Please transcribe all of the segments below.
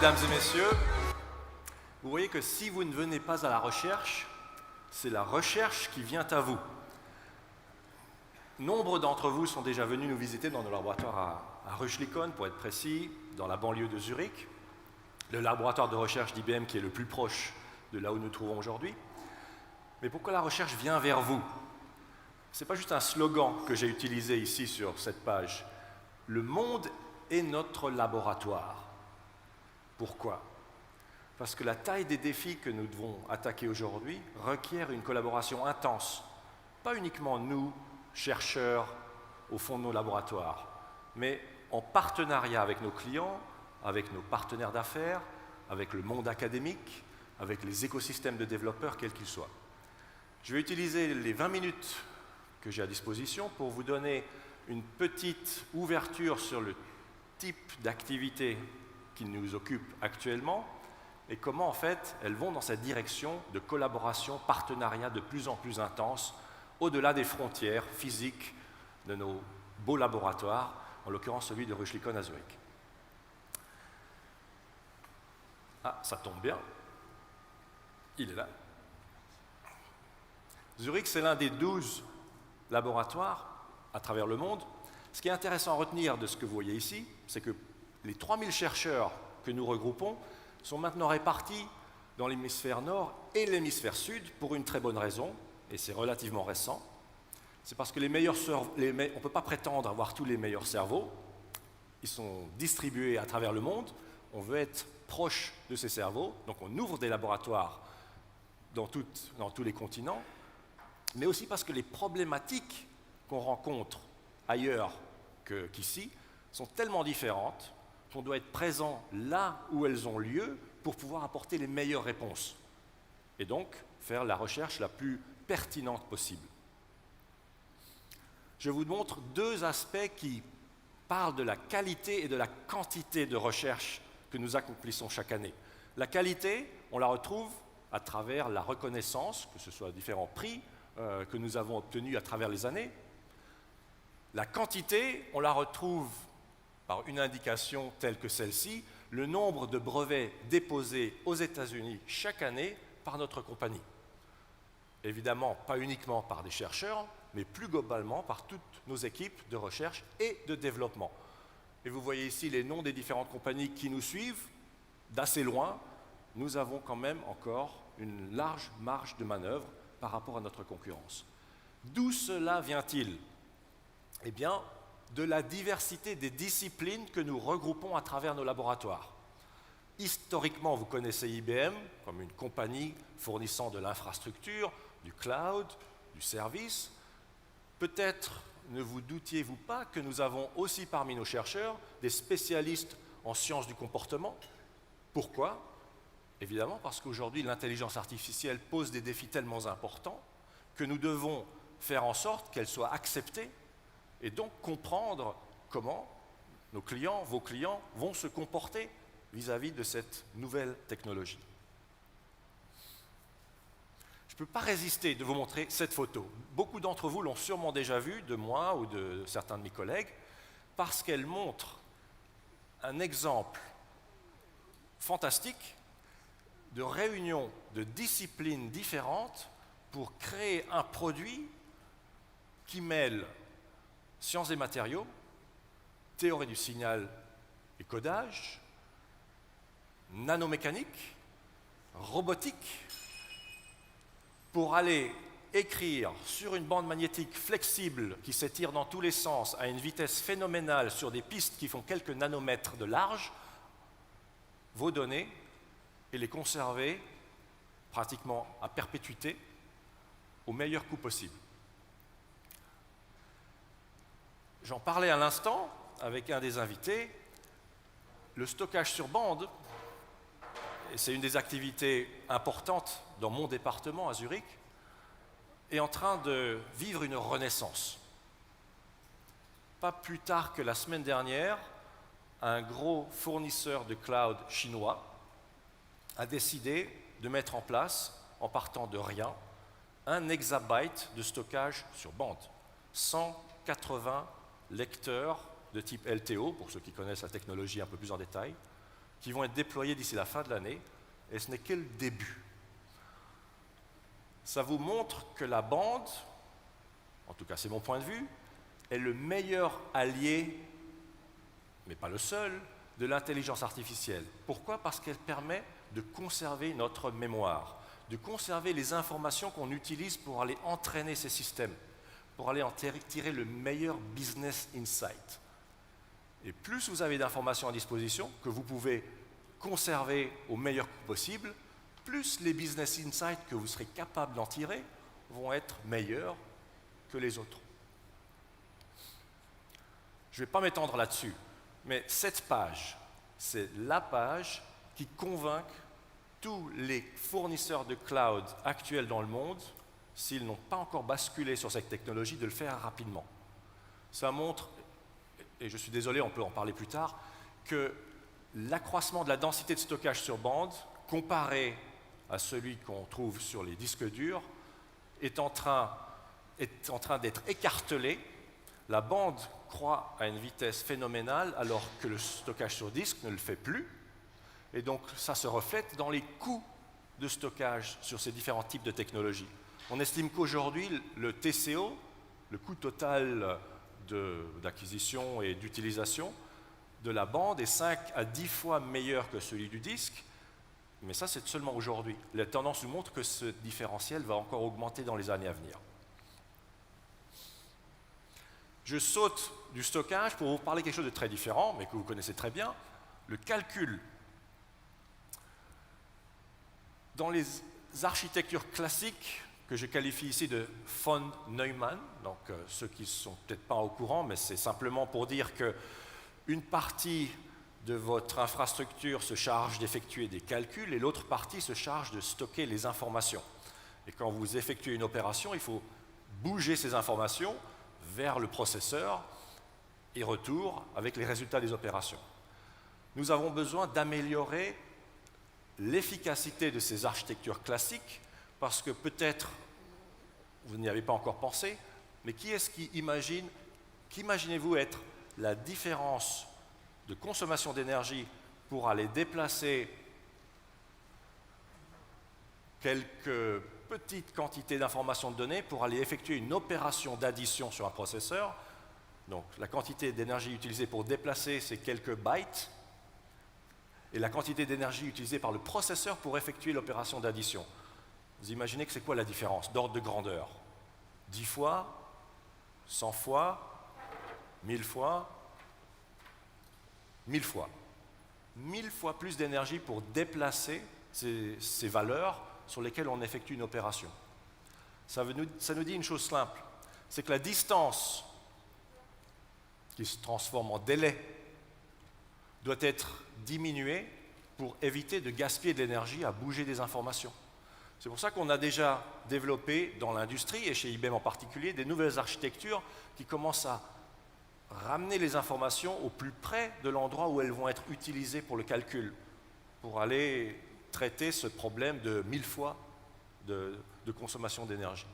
mesdames et messieurs. Vous voyez que si vous ne venez pas à la recherche, c'est la recherche qui vient à vous. Nombre d'entre vous sont déjà venus nous visiter dans nos laboratoires à Rüschlikon, pour être précis, dans la banlieue de Zurich, le laboratoire de recherche d'IBM qui est le plus proche de là où nous nous trouvons aujourd'hui. Mais pourquoi la recherche vient vers vous? Ce n'est pas juste un slogan que j'ai utilisé ici sur cette page. Le monde est notre laboratoire. Pourquoi? Parce que la taille des défis que nous devons attaquer aujourd'hui requiert une collaboration intense. Pas uniquement nous, chercheurs, au fond de nos laboratoires, mais en partenariat avec nos clients, avec nos partenaires d'affaires, avec le monde académique, avec les écosystèmes de développeurs, quels qu'ils soient. Je vais utiliser les 20 minutes que j'ai à disposition pour vous donner une petite ouverture sur le type d'activités qui nous occupent actuellement et comment en fait elles vont dans cette direction de collaboration, partenariat de plus en plus intense au-delà des frontières physiques de nos beaux laboratoires, en l'occurrence celui de Rüschlikon à Zurich. Ah, ça tombe bien. Il est là. Zurich, c'est l'un des 12 laboratoires à travers le monde. Ce qui est intéressant à retenir de ce que vous voyez ici, c'est que les 3000 chercheurs que nous regroupons sont maintenant répartis dans l'hémisphère nord et l'hémisphère sud pour une très bonne raison, et c'est relativement récent. C'est parce que on ne peut pas prétendre avoir tous les meilleurs cerveaux. Ils sont distribués à travers le monde. On veut être proche de ces cerveaux, donc on ouvre des laboratoires dans tous les continents, mais aussi parce que les problématiques qu'on rencontre ailleurs qu'ici sont tellement différentes qu'on doit être présent là où elles ont lieu pour pouvoir apporter les meilleures réponses et donc faire la recherche la plus pertinente possible. Je vous montre deux aspects qui parlent de la qualité et de la quantité de recherche que nous accomplissons chaque année. La qualité, on la retrouve à travers la reconnaissance, que ce soit différents prix que nous avons obtenus à travers les années. La quantité, on la retrouve par une indication telle que celle-ci, le nombre de brevets déposés aux États-Unis chaque année par notre compagnie. Évidemment, pas uniquement par des chercheurs, mais plus globalement par toutes nos équipes de recherche et de développement. Et vous voyez ici les noms des différentes compagnies qui nous suivent. D'assez loin, nous avons quand même encore une large marge de manœuvre par rapport à notre concurrence. D'où cela vient-il? Eh bien, de la diversité des disciplines que nous regroupons à travers nos laboratoires. Historiquement, vous connaissez IBM comme une compagnie fournissant de l'infrastructure, du cloud, du service. Peut-être ne vous doutiez-vous pas que nous avons aussi parmi nos chercheurs des spécialistes en sciences du comportement. Pourquoi? Évidemment parce qu'aujourd'hui, l'intelligence artificielle pose des défis tellement importants que nous devons faire en sorte qu'elle soit acceptée et donc comprendre comment nos clients, vos clients, vont se comporter vis-à-vis de cette nouvelle technologie. Je ne peux pas résister de vous montrer cette photo. Beaucoup d'entre vous l'ont sûrement déjà vue, de moi ou de certains de mes collègues, parce qu'elle montre un exemple fantastique de réunion de disciplines différentes pour créer un produit qui mêle sciences des matériaux, théorie du signal et codage, nanomécanique, robotique, pour aller écrire sur une bande magnétique flexible qui s'étire dans tous les sens à une vitesse phénoménale sur des pistes qui font quelques nanomètres de large, vos données et les conserver pratiquement à perpétuité au meilleur coût possible. J'en parlais à l'instant avec un des invités, le stockage sur bande, et c'est une des activités importantes dans mon département à Zurich, est en train de vivre une renaissance. Pas plus tard que la semaine dernière, un gros fournisseur de cloud chinois a décidé de mettre en place, en partant de rien, 1 exabyte de stockage sur bande, 180 lecteurs de type LTO, pour ceux qui connaissent la technologie un peu plus en détail, qui vont être déployés d'ici la fin de l'année, et ce n'est que le début. Ça vous montre que la bande, en tout cas c'est mon point de vue, est le meilleur allié, mais pas le seul, de l'intelligence artificielle. Pourquoi? Parce qu'elle permet de conserver notre mémoire, de conserver les informations qu'on utilise pour aller entraîner ces systèmes, pour aller en tirer le meilleur business insight. Et plus vous avez d'informations à disposition, que vous pouvez conserver au meilleur coût possible, plus les business insights que vous serez capable d'en tirer vont être meilleurs que les autres. Je ne vais pas m'étendre là-dessus, mais cette page, c'est la page qui convainc tous les fournisseurs de cloud actuels dans le monde, s'ils n'ont pas encore basculé sur cette technologie, de le faire rapidement. Ça montre, et je suis désolé, on peut en parler plus tard, que l'accroissement de la densité de stockage sur bande, comparé à celui qu'on trouve sur les disques durs, est en train d'être écartelé. La bande croît à une vitesse phénoménale alors que le stockage sur disque ne le fait plus. Et donc ça se reflète dans les coûts de stockage sur ces différents types de technologies. On estime qu'aujourd'hui, le TCO, le coût total d'acquisition et d'utilisation de la bande, est 5 à 10 fois meilleur que celui du disque. Mais ça, c'est seulement aujourd'hui. La tendance nous montre que ce différentiel va encore augmenter dans les années à venir. Je saute du stockage pour vous parler de quelque chose de très différent, mais que vous connaissez très bien, le calcul. Dans les architectures classiques, que je qualifie ici de von Neumann, donc ceux qui ne sont peut-être pas au courant, mais c'est simplement pour dire qu'une partie de votre infrastructure se charge d'effectuer des calculs et l'autre partie se charge de stocker les informations. Et quand vous effectuez une opération, il faut bouger ces informations vers le processeur et retour avec les résultats des opérations. Nous avons besoin d'améliorer l'efficacité de ces architectures classiques parce que peut-être vous n'y avez pas encore pensé, mais qui est-ce qui qu'imaginez-vous être la différence de consommation d'énergie pour aller déplacer quelques petites quantités d'informations de données pour aller effectuer une opération d'addition sur un processeur. Donc la quantité d'énergie utilisée pour déplacer, c'est quelques bytes, et la quantité d'énergie utilisée par le processeur pour effectuer l'opération d'addition. Vous imaginez que c'est quoi la différence d'ordre de grandeur? 10 fois, 100 fois, 1000 fois, 1000 fois. 1000 fois plus d'énergie pour déplacer ces valeurs sur lesquelles on effectue une opération. Ça nous dit une chose simple, c'est que la distance qui se transforme en délai doit être diminuée pour éviter de gaspiller de l'énergie à bouger des informations. C'est pour ça qu'on a déjà développé dans l'industrie, et chez IBM en particulier, des nouvelles architectures qui commencent à ramener les informations au plus près de l'endroit où elles vont être utilisées pour le calcul, pour aller traiter ce problème de 1000 fois de consommation d'énergie.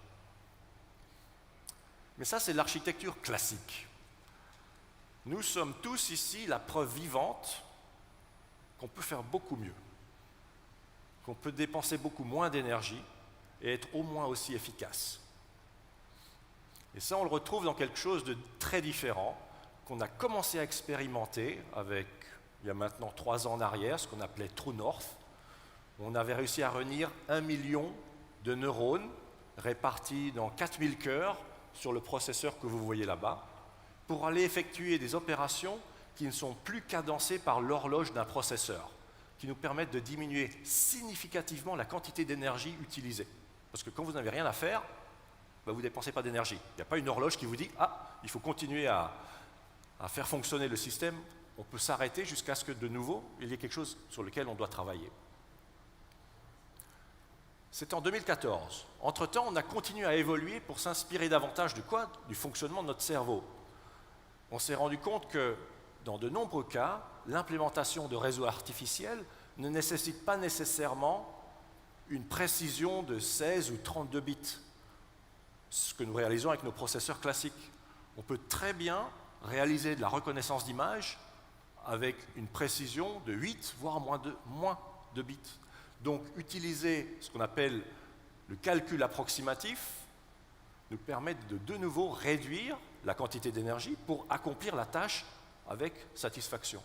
Mais ça, c'est l'architecture classique. Nous sommes tous ici la preuve vivante qu'on peut faire beaucoup mieux, qu'on peut dépenser beaucoup moins d'énergie et être au moins aussi efficace. Et ça, on le retrouve dans quelque chose de très différent qu'on a commencé à expérimenter avec, il y a maintenant 3 ans en arrière, ce qu'on appelait True North. On avait réussi à réunir 1 million de neurones répartis dans 4000 cœurs sur le processeur que vous voyez là-bas, pour aller effectuer des opérations qui ne sont plus cadencées par l'horloge d'un processeur, qui nous permettent de diminuer significativement la quantité d'énergie utilisée. Parce que quand vous n'avez rien à faire, vous ne dépensez pas d'énergie. Il n'y a pas une horloge qui vous dit « Ah, il faut continuer à faire fonctionner le système, on peut s'arrêter jusqu'à ce que de nouveau, il y ait quelque chose sur lequel on doit travailler. » C'est en 2014. Entre-temps, on a continué à évoluer pour s'inspirer davantage de quoi? Du fonctionnement de notre cerveau. On s'est rendu compte que, dans de nombreux cas, l'implémentation de réseaux artificiels ne nécessite pas nécessairement une précision de 16 ou 32 bits, ce que nous réalisons avec nos processeurs classiques. On peut très bien réaliser de la reconnaissance d'image avec une précision de 8, voire moins de bits. Donc utiliser ce qu'on appelle le calcul approximatif nous permet de nouveau réduire la quantité d'énergie pour accomplir la tâche avec satisfaction.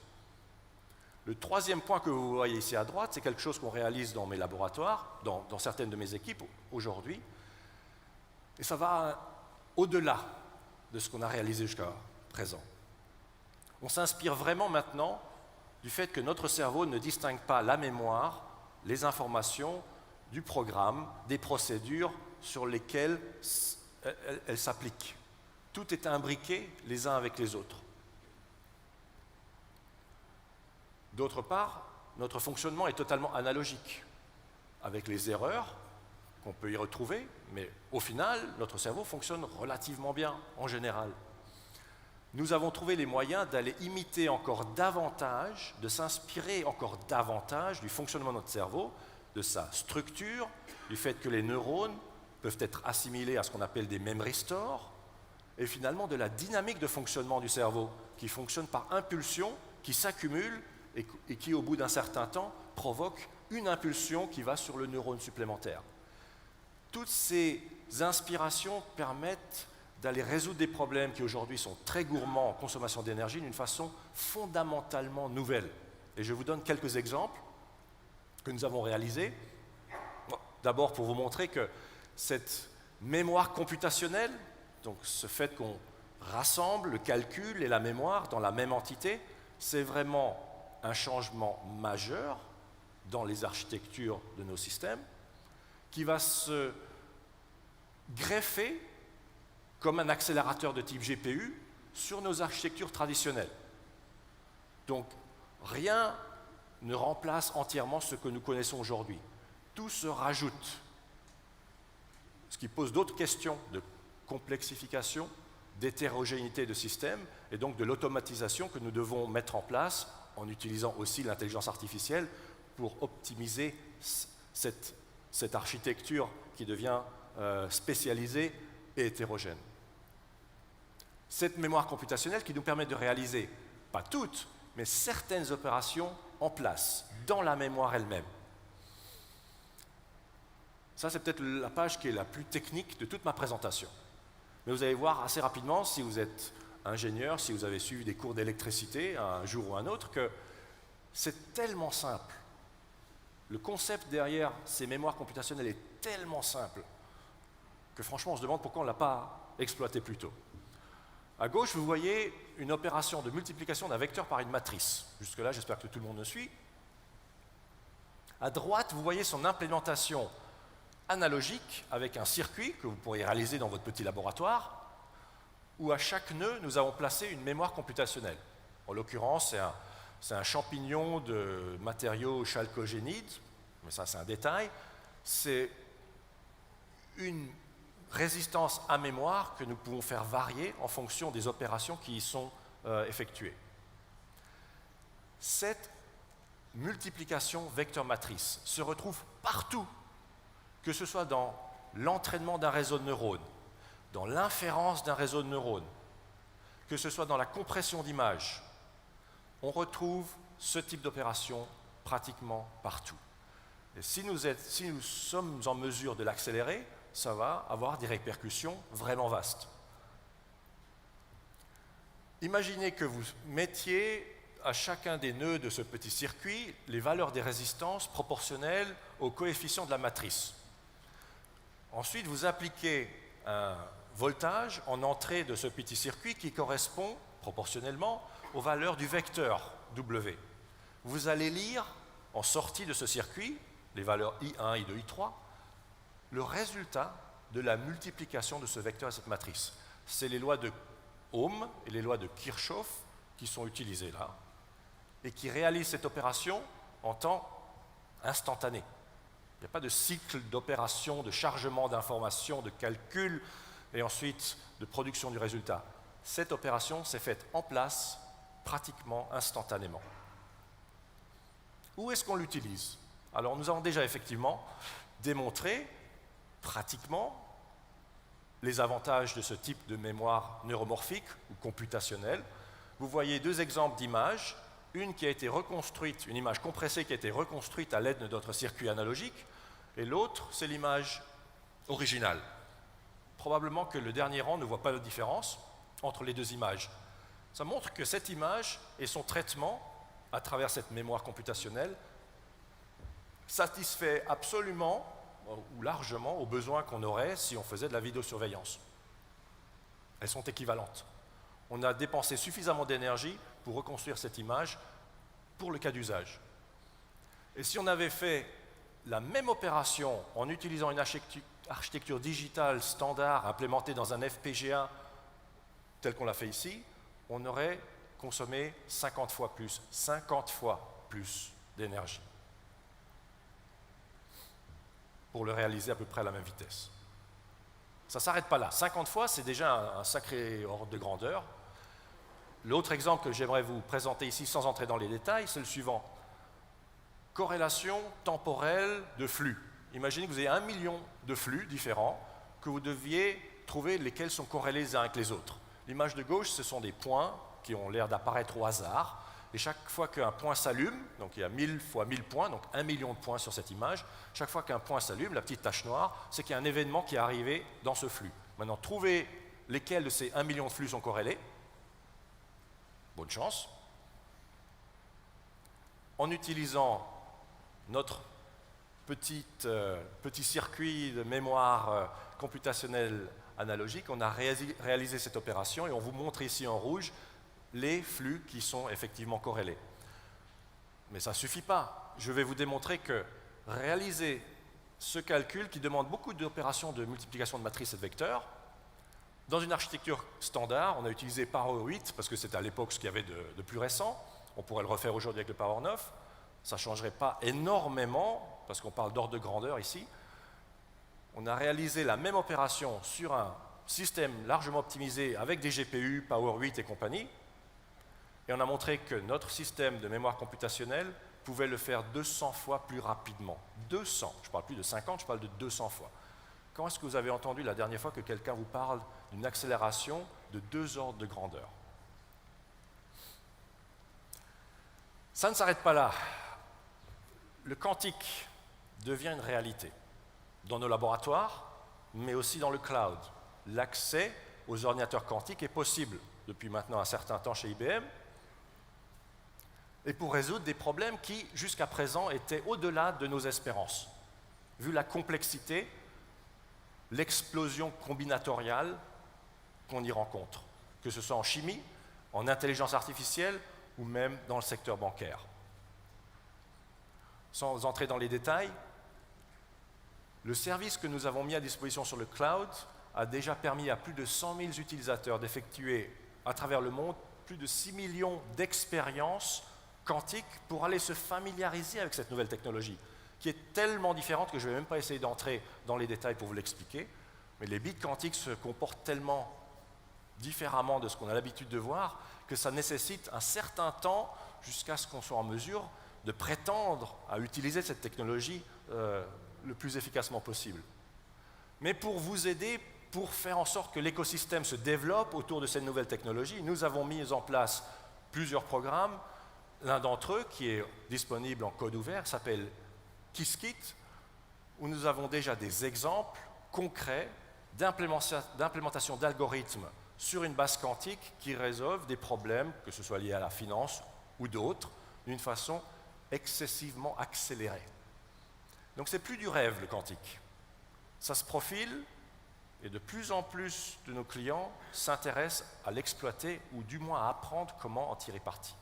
Le troisième point que vous voyez ici à droite, c'est quelque chose qu'on réalise dans mes laboratoires, dans certaines de mes équipes aujourd'hui, et ça va au-delà de ce qu'on a réalisé jusqu'à présent. On s'inspire vraiment maintenant du fait que notre cerveau ne distingue pas la mémoire, les informations, du programme, des procédures sur lesquelles elles s'appliquent. Tout est imbriqué les uns avec les autres. D'autre part, notre fonctionnement est totalement analogique, avec les erreurs qu'on peut y retrouver, mais au final, notre cerveau fonctionne relativement bien, en général. Nous avons trouvé les moyens d'aller imiter encore davantage, de s'inspirer encore davantage du fonctionnement de notre cerveau, de sa structure, du fait que les neurones peuvent être assimilés à ce qu'on appelle des memory stores, et finalement de la dynamique de fonctionnement du cerveau, qui fonctionne par impulsion, qui s'accumule et qui, au bout d'un certain temps, provoque une impulsion qui va sur le neurone supplémentaire. Toutes ces inspirations permettent d'aller résoudre des problèmes qui aujourd'hui sont très gourmands en consommation d'énergie d'une façon fondamentalement nouvelle. Et je vous donne quelques exemples que nous avons réalisés. D'abord pour vous montrer que cette mémoire computationnelle, donc ce fait qu'on rassemble le calcul et la mémoire dans la même entité, c'est vraiment un changement majeur dans les architectures de nos systèmes qui va se greffer comme un accélérateur de type GPU sur nos architectures traditionnelles. Donc, rien ne remplace entièrement ce que nous connaissons aujourd'hui. Tout se rajoute, ce qui pose d'autres questions de complexification, d'hétérogénéité de systèmes et donc de l'automatisation que nous devons mettre en place en utilisant aussi l'intelligence artificielle pour optimiser cette architecture qui devient spécialisée et hétérogène. Cette mémoire computationnelle qui nous permet de réaliser, pas toutes, mais certaines opérations en place, dans la mémoire elle-même. Ça, c'est peut-être la page qui est la plus technique de toute ma présentation. Mais vous allez voir assez rapidement, si vous êtes ingénieur, si vous avez suivi des cours d'électricité un jour ou un autre, que c'est tellement simple. Le concept derrière ces mémoires computationnelles est tellement simple que franchement, on se demande pourquoi on ne l'a pas exploité plus tôt. À gauche, vous voyez une opération de multiplication d'un vecteur par une matrice. Jusque-là, j'espère que tout le monde me suit. À droite, vous voyez son implémentation analogique avec un circuit que vous pourriez réaliser dans votre petit laboratoire, où à chaque nœud, nous avons placé une mémoire computationnelle. En l'occurrence, c'est un champignon de matériaux chalcogénides, mais ça c'est un détail. C'est une résistance à mémoire que nous pouvons faire varier en fonction des opérations qui y sont effectuées. Cette multiplication vecteur-matrice se retrouve partout, que ce soit dans l'entraînement d'un réseau de neurones, dans l'inférence d'un réseau de neurones, que ce soit dans la compression d'images. On retrouve ce type d'opération pratiquement partout. Et si nous sommes en mesure de l'accélérer, ça va avoir des répercussions vraiment vastes. Imaginez que vous mettiez à chacun des nœuds de ce petit circuit les valeurs des résistances proportionnelles au coefficient de la matrice. Ensuite, vous appliquez un voltage en entrée de ce petit circuit qui correspond proportionnellement aux valeurs du vecteur W. Vous allez lire en sortie de ce circuit, les valeurs I1, I2, I3, le résultat de la multiplication de ce vecteur et cette matrice. C'est les lois de Ohm et les lois de Kirchhoff qui sont utilisées là et qui réalisent cette opération en temps instantané. Il n'y a pas de cycle d'opération, de chargement d'informations, de calcul et ensuite de production du résultat. Cette opération s'est faite en place pratiquement instantanément. Où est-ce qu'on l'utilise? Alors nous avons déjà effectivement démontré pratiquement les avantages de ce type de mémoire neuromorphique ou computationnelle. Vous voyez deux exemples d'images, une qui a été reconstruite, une image compressée qui a été reconstruite à l'aide de notre circuit analogique, et l'autre, c'est l'image originale. Probablement que le dernier rang ne voit pas de différence entre les deux images. Ça montre que cette image et son traitement, à travers cette mémoire computationnelle, satisfait absolument ou largement aux besoins qu'on aurait si on faisait de la vidéosurveillance. Elles sont équivalentes. On a dépensé suffisamment d'énergie pour reconstruire cette image pour le cas d'usage. Et si on avait fait la même opération en utilisant une architecture digitale standard implémentée dans un FPGA tel qu'on l'a fait ici, on aurait consommé 50 fois plus d'énergie pour le réaliser à peu près à la même vitesse. Ça ne s'arrête pas là. 50 fois, c'est déjà un sacré ordre de grandeur. L'autre exemple que j'aimerais vous présenter ici, sans entrer dans les détails, c'est le suivant. Corrélation temporelle de flux. Imaginez que vous avez 1 million de flux différents, que vous deviez trouver lesquels sont corrélés les uns avec les autres. L'image de gauche, ce sont des points qui ont l'air d'apparaître au hasard. Et chaque fois qu'un point s'allume, donc il y a 1000 fois 1000 points, donc 1 million de points sur cette image, chaque fois qu'un point s'allume, la petite tache noire, c'est qu'il y a un événement qui est arrivé dans ce flux. Maintenant, trouvez lesquels de ces 1 million de flux sont corrélés. Bonne chance. En utilisant notre petit circuit de mémoire computationnelle analogique, on a réalisé cette opération et on vous montre ici en rouge les flux qui sont effectivement corrélés. Mais ça ne suffit pas. Je vais vous démontrer que réaliser ce calcul qui demande beaucoup d'opérations de multiplication de matrices et de vecteurs, dans une architecture standard, on a utilisé Power 8 parce que c'était à l'époque ce qu'il y avait de plus récent. On pourrait le refaire aujourd'hui avec le Power 9. Ça ne changerait pas énormément parce qu'on parle d'ordre de grandeur ici. On a réalisé la même opération sur un système largement optimisé avec des GPU, Power 8 et compagnie. Et on a montré que notre système de mémoire computationnelle pouvait le faire 200 fois plus rapidement. 200, je ne parle plus de 50, je parle de 200 fois. Quand est-ce que vous avez entendu la dernière fois que quelqu'un vous parle d'une accélération de 2 ordres de grandeur? Ça ne s'arrête pas là. Le quantique devient une réalité dans nos laboratoires, mais aussi dans le cloud. L'accès aux ordinateurs quantiques est possible depuis maintenant un certain temps chez IBM, et pour résoudre des problèmes qui, jusqu'à présent, étaient au-delà de nos espérances. Vu la complexité, l'explosion combinatoriale qu'on y rencontre, que ce soit en chimie, en intelligence artificielle ou même dans le secteur bancaire. Sans entrer dans les détails, le service que nous avons mis à disposition sur le cloud a déjà permis à plus de 100 000 utilisateurs d'effectuer à travers le monde plus de 6 millions d'expériences quantiques pour aller se familiariser avec cette nouvelle technologie, qui est tellement différente que je ne vais même pas essayer d'entrer dans les détails pour vous l'expliquer, mais les bits quantiques se comportent tellement différemment de ce qu'on a l'habitude de voir que ça nécessite un certain temps jusqu'à ce qu'on soit en mesure de prétendre à utiliser cette technologie le plus efficacement possible. Mais pour vous aider, pour faire en sorte que l'écosystème se développe autour de cette nouvelle technologie, nous avons mis en place plusieurs programmes. L'un d'entre eux, qui est disponible en code ouvert, s'appelle Qiskit, où nous avons déjà des exemples concrets d'implémentation d'algorithmes sur une base quantique qui résolvent des problèmes, que ce soit liés à la finance ou d'autres, d'une façon excessivement accélérée. Donc c'est plus du rêve, le quantique. Ça se profile et de plus en plus de nos clients s'intéressent à l'exploiter ou du moins à apprendre comment en tirer parti.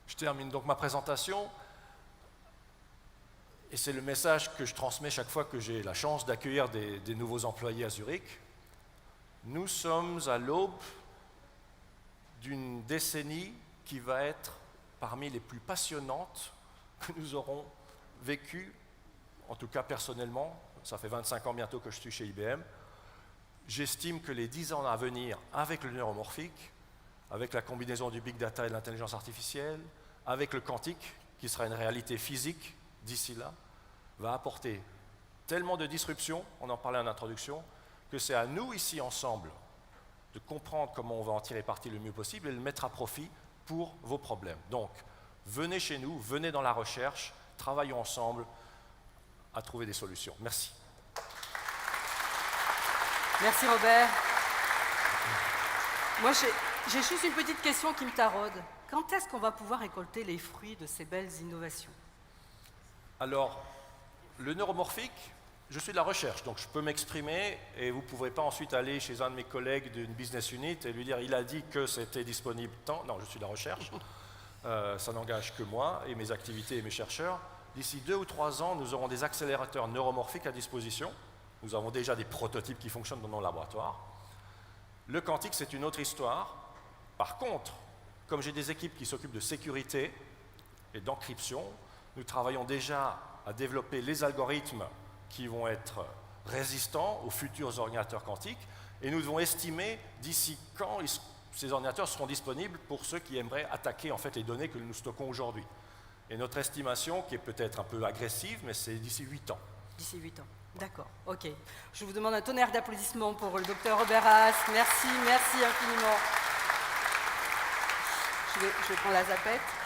Je termine donc ma présentation et c'est le message que je transmets chaque fois que j'ai la chance d'accueillir des nouveaux employés à Zurich. Nous sommes à l'aube d'une décennie qui va être parmi les plus passionnantes que nous aurons vécues, en tout cas personnellement. Ça fait 25 ans bientôt que je suis chez IBM. J'estime que les 10 ans à venir, avec le neuromorphique, avec la combinaison du big data et de l'intelligence artificielle, avec le quantique, qui sera une réalité physique d'ici là, va apporter tellement de disruptions, on en parlait en introduction, que c'est à nous ici ensemble de comprendre comment on va en tirer parti le mieux possible et le mettre à profit pour vos problèmes. Donc, venez chez nous, venez dans la recherche, travaillons ensemble à trouver des solutions. Merci. Merci Robert. Moi, j'ai juste une petite question qui me taraude. Quand est-ce qu'on va pouvoir récolter les fruits de ces belles innovations? Alors, le neuromorphique, je suis de la recherche, donc je peux m'exprimer et vous ne pourrez pas ensuite aller chez un de mes collègues d'une business unit et lui dire « il a dit que c'était disponible tant ». Non, je suis de la recherche, ça n'engage que moi et mes activités et mes chercheurs. D'ici 2 ou 3 ans, nous aurons des accélérateurs neuromorphiques à disposition. Nous avons déjà des prototypes qui fonctionnent dans nos laboratoires. Le quantique, c'est une autre histoire. Par contre, comme j'ai des équipes qui s'occupent de sécurité et d'encryption, nous travaillons déjà à développer les algorithmes qui vont être résistants aux futurs ordinateurs quantiques et nous devons estimer d'ici quand ces ordinateurs seront disponibles pour ceux qui aimeraient attaquer en fait, les données que nous stockons aujourd'hui. Et notre estimation, qui est peut-être un peu agressive, mais c'est d'ici 8 ans. D'ici 8 ans, d'accord, ok. Je vous demande un tonnerre d'applaudissements pour le docteur Robert Haas. Merci, merci infiniment. Je vais prendre la zapette.